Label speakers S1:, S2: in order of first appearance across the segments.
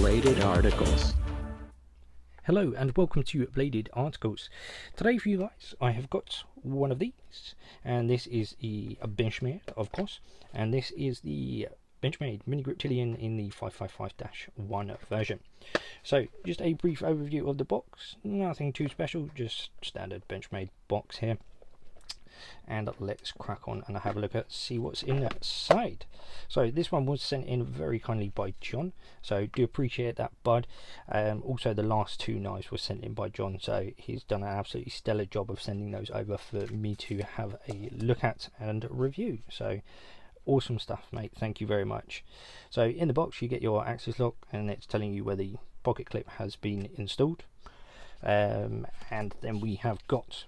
S1: Bladed Articles.
S2: Hello and welcome to Bladed Articles. Today for you guys I have got one of these, and this is a Benchmade, of course, and this is the Benchmade Mini Griptillian in the 555-1 version. So just a brief overview of the box, nothing too special, just standard Benchmade box here. And let's crack on and have a look at see what's in that side. So this one was sent in very kindly by John, so do appreciate that, bud. Also the last two knives were sent in by John, so he's done an absolutely stellar job of sending those over for me to have a look at and review. So awesome stuff, mate, thank you very much. So in the box you get your access lock, and it's telling you where the pocket clip has been installed, and then we have got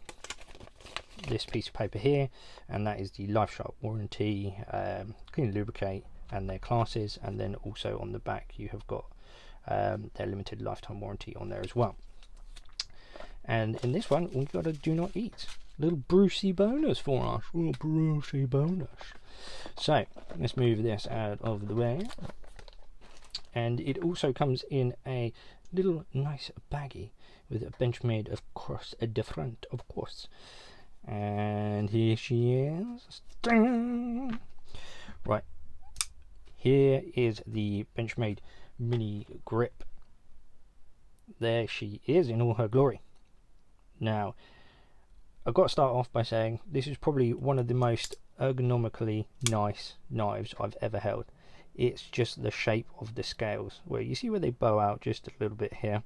S2: this piece of paper here, and that is the Life Shark warranty, clean lubricate and their classes, and then also on the back you have got their limited lifetime warranty on there as well. And in this one we've got a do not eat, little Brucey bonus for us, little Brucey bonus. So let's move this out of the way, and it also comes in a little nice baggie with a Benchmade of course at the front, of course. And here she is. Right, here is the Benchmade Mini Grip. There she is in all her glory. Now, I've got to start off by saying this is probably one of the most ergonomically nice knives I've ever held. It's just the shape of the scales, where you see where they bow out just a little bit here.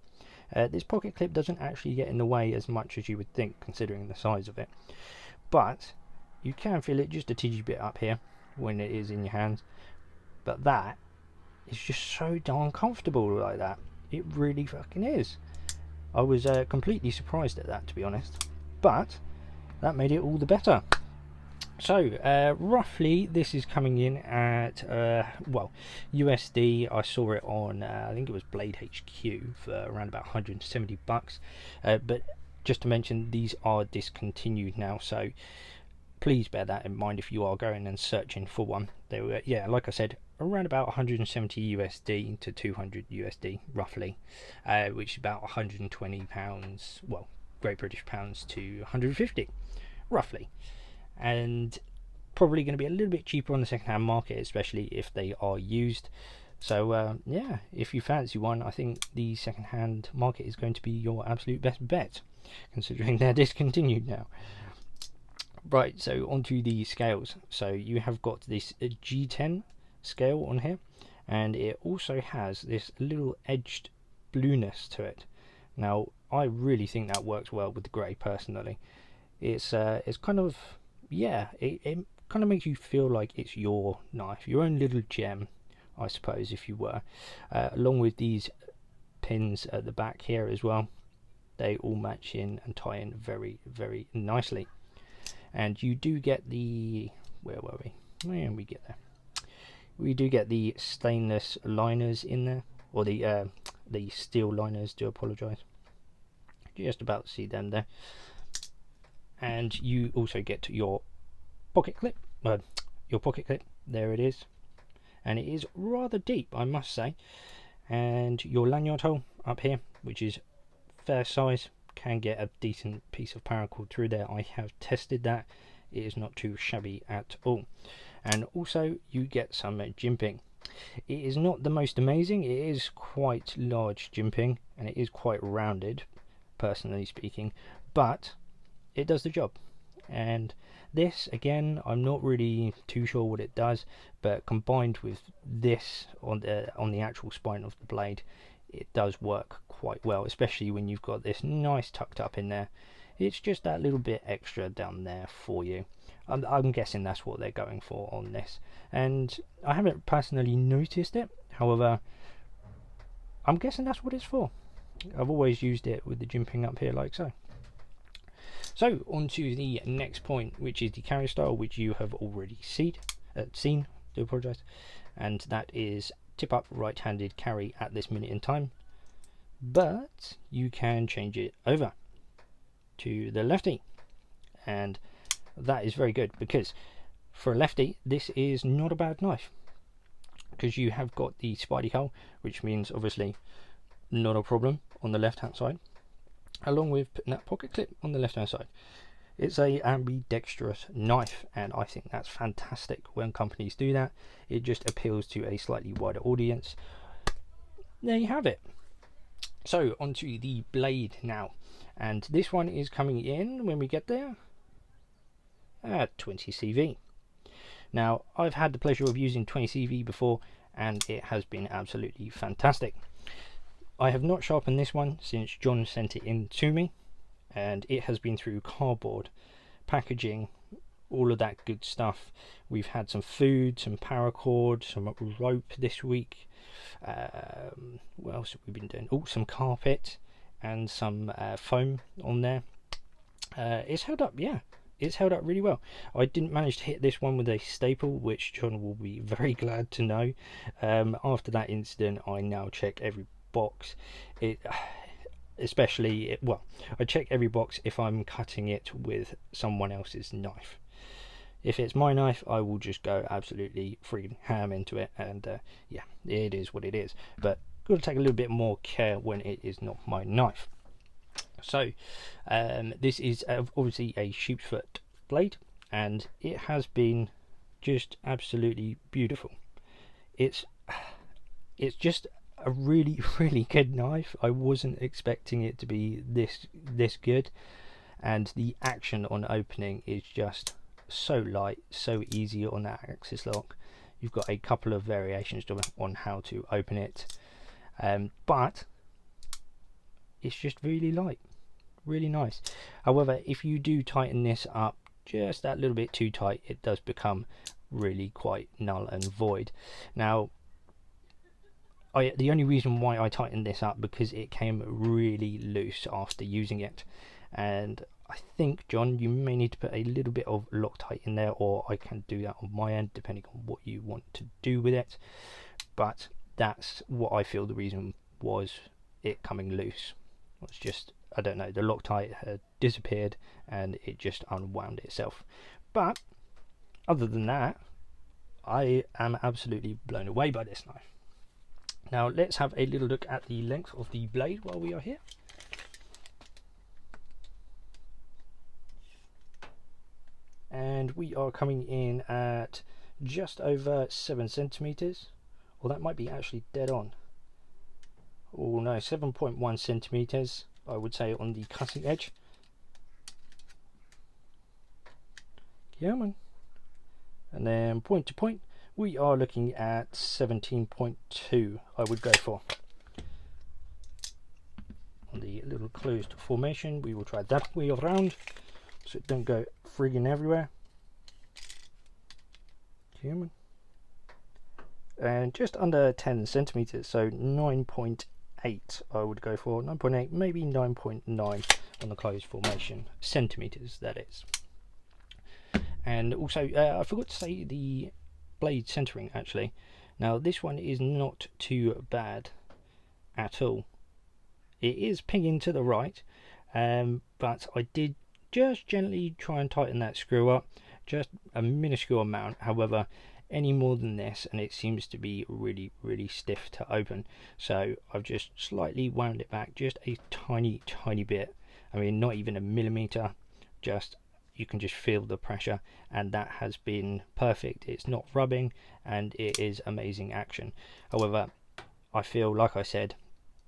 S2: This pocket clip doesn't actually get in the way as much as you would think, considering the size of it, but you can feel it just a teeny bit up here when it is in your hands. But that is just so darn comfortable like that. It really fucking is. I was completely surprised at that, to be honest, but that made it all the better. So roughly this is coming in at well, USD I saw it on I think it was Blade HQ for around about 170 bucks, but just to mention, these are discontinued now, so please bear that in mind if you are going and searching for one. They were, yeah, like I said, around about 170 USD to 200 USD roughly, which is about 120 pounds, well, Great British pounds to 150 roughly. And probably going to be a little bit cheaper on the second-hand market, especially if they are used. So yeah, if you fancy one, I think the second-hand market is going to be your absolute best bet, considering they're discontinued now. Right, so onto the scales. So you have got this G10 scale on here, and it also has this little edged blueness to it. Now I really think that works well with the grey personally. It's kind of, yeah, it kind of makes you feel like it's your knife, your own little gem, I suppose, if you were. Along with these pins at the back here as well, they all match in and tie in very, very nicely. And you do get the, where were we? When we get there, we do get the stainless liners in there, or the steel liners. Do apologise. Just about to see them there. And you also get your pocket clip, there it is, and it is rather deep, I must say. And your lanyard hole up here, which is fair size, can get a decent piece of paracord through there. I have tested that, it is not too shabby at all. And also you get some jimping. It is not the most amazing, it is quite large jimping, and it is quite rounded, personally speaking, but it does the job. And this, again, I'm not really too sure what it does, but combined with this on the actual spine of the blade, it does work quite well, especially when you've got this nice tucked up in there. It's just that little bit extra down there for you. I'm guessing that's what they're going for on this, and I haven't personally noticed it, however I'm guessing that's what it's for. I've always used it with the jimping up here like so. So on to the next point, which is the carry style, which you have already seen, do apologise, and that is tip up right-handed carry at this minute in time, but you can change it over to the lefty, and that is very good, because for a lefty this is not a bad knife. because you have got the spidey hole, which means obviously not a problem on the left hand side, along with putting that pocket clip on the left hand side. It's a ambidextrous knife, and I think that's fantastic when companies do that. It just appeals to a slightly wider audience. There you have it. So onto the blade now, and this one is coming in when we get there at 20 CV. Now, I've had the pleasure of using 20 CV before, and it has been absolutely fantastic. I have not sharpened this one since John sent it in to me, and it has been through cardboard, packaging, all of that good stuff. We've had some food, some paracord, some rope this week. What else have we been doing? Oh, some carpet and some foam on there. It's held up, yeah. It's held up really well. I didn't manage to hit this one with a staple, which John will be very glad to know. After that incident, I now check every box. I check every box if I'm cutting it with someone else's knife. If it's my knife, I will just go absolutely free ham into it, and yeah, it is what it is. But got to take a little bit more care when it is not my knife. So this is obviously a sheepsfoot blade, and it has been just absolutely beautiful. It's just a really good knife. I wasn't expecting it to be this good, and the action on opening is just so light, so easy on that axis lock. You've got a couple of variations on how to open it, but it's just really light, really nice. However, if you do tighten this up just that little bit too tight, it does become really quite null and void. Now, the only reason why I tightened this up because it came really loose after using it, and I think, John, you may need to put a little bit of Loctite in there, or I can do that on my end depending on what you want to do with it. But that's what I feel the reason was it coming loose. It's just, I don't know, the Loctite had disappeared and it just unwound itself. But other than that, I am absolutely blown away by this knife. Now let's have a little look at the length of the blade while we are here. And we are coming in at just over 7 centimeters, or that might be actually dead on. Oh no, 7.1 centimeters, I would say, on the cutting edge. Yeah, man. And then point to point, we are looking at 17.2, I would go for. On the little closed formation, we will try that way around, so it don't go frigging everywhere. Human. And just under 10 centimeters, so 9.8 I would go for. 9.8, maybe 9.9 on the closed formation, centimeters that is. And also I forgot to say the blade centering actually. Now this one is not too bad at all. It is pinging to the right, but I did just gently try and tighten that screw up, just a minuscule amount. However, any more than this and it seems to be really stiff to open, so I've just slightly wound it back just a tiny bit. I mean, not even a millimeter, just you can just feel the pressure, and that has been perfect. It's not rubbing and it is amazing action. However, I feel, like I said,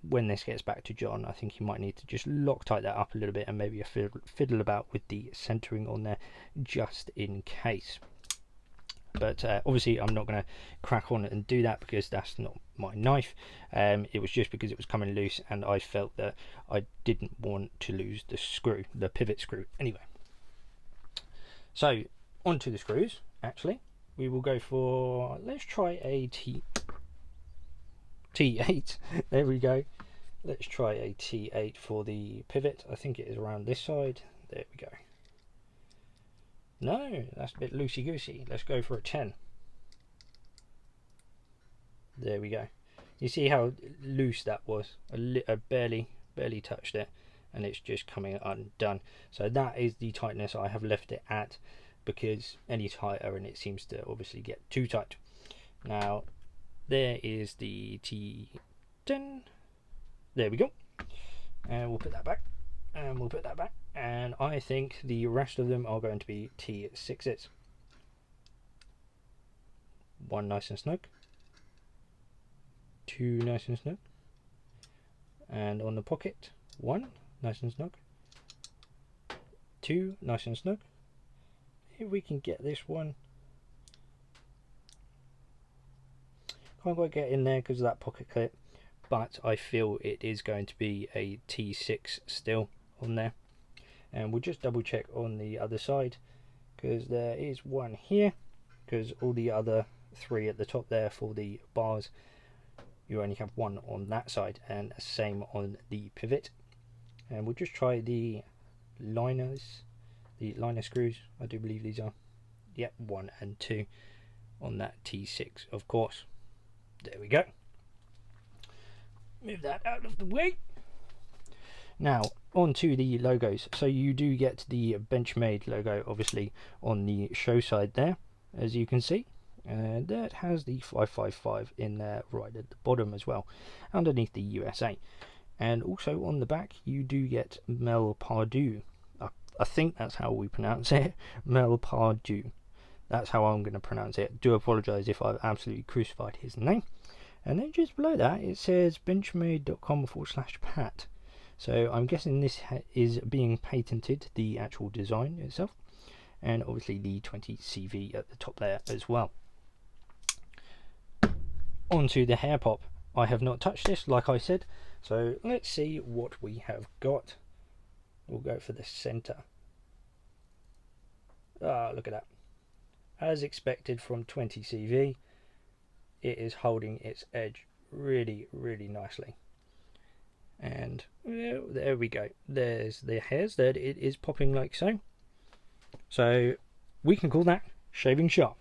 S2: when this gets back to John, I think he might need to just Loctite that up a little bit and maybe fiddle about with the centering on there just in case. But obviously I'm not going to crack on and do that because that's not my knife. It was just because it was coming loose and I felt that I didn't want to lose the screw, the pivot screw. Anyway, so onto the screws. Actually, we will go for, let's try a T8. There we go. Let's try a T8 for the pivot. I think it is around this side. There we go. No, that's a bit loosey-goosey. Let's go for a 10. There we go. You see how loose that was? I barely touched it, and it's just coming undone. So that is the tightness I have left it at, because any tighter and it seems to obviously get too tight. Now, there is the T10. There we go. And we'll put that back. And we'll put that back. And I think the rest of them are going to be T6s. One nice and snug. Two nice and snug. And on the pocket, one nice and snug. Two nice and snug. If we can get this one. Can't quite get in there because of that pocket clip, but I feel it is going to be a T6 still on there. And we'll just double check on the other side, because there is one here, because all the other three at the top there for the bars, you only have one on that side, and same on the pivot. And we'll just try the liners, the liner screws, I do believe these are. Yep, 1 and 2 on that T6, of course. There we go. Move that out of the way. Now, on to the logos. So you do get the Benchmade logo, obviously, on the show side there, as you can see. And that has the 555 in there right at the bottom as well, underneath the USA. And also on the back, you do get Mel Pardew. I think that's how we pronounce it. Mel Pardew. That's how I'm going to pronounce it. Do apologise if I've absolutely crucified his name. And then just below that it says benchmade.com/pat. So I'm guessing this is being patented, the actual design itself. And obviously the 20 CV at the top there as well. Onto the hair pop. I have not touched this, like I said. So let's see what we have got. We'll go for the centre. Ah, look at that. As expected from 20 CV, it is holding its edge really, really nicely. And there we go. There's the hairs that it is popping like so. So we can call that shaving sharp.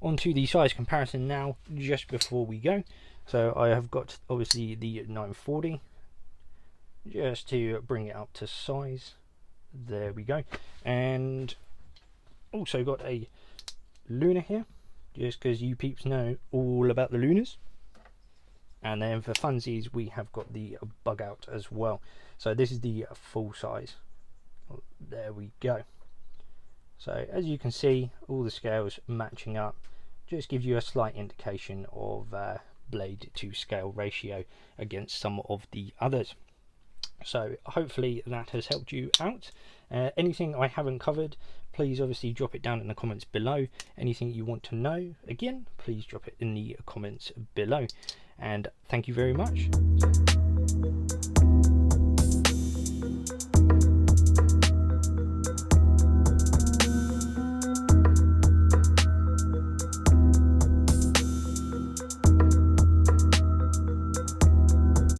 S2: Onto the size comparison now, just before we go. So I have got obviously the 940, just to bring it up to size. There we go. And also got a Luna here, just because you peeps know all about the Lunas. And then for funsies, we have got the bug out as well. So this is the full size. There we go. So as you can see, all the scales matching up, just gives you a slight indication of blade to scale ratio against some of the others. So hopefully that has helped you out. Anything I haven't covered, please obviously drop it down in the comments below. Anything you want to know, again, please drop it in the comments below. And thank you very much.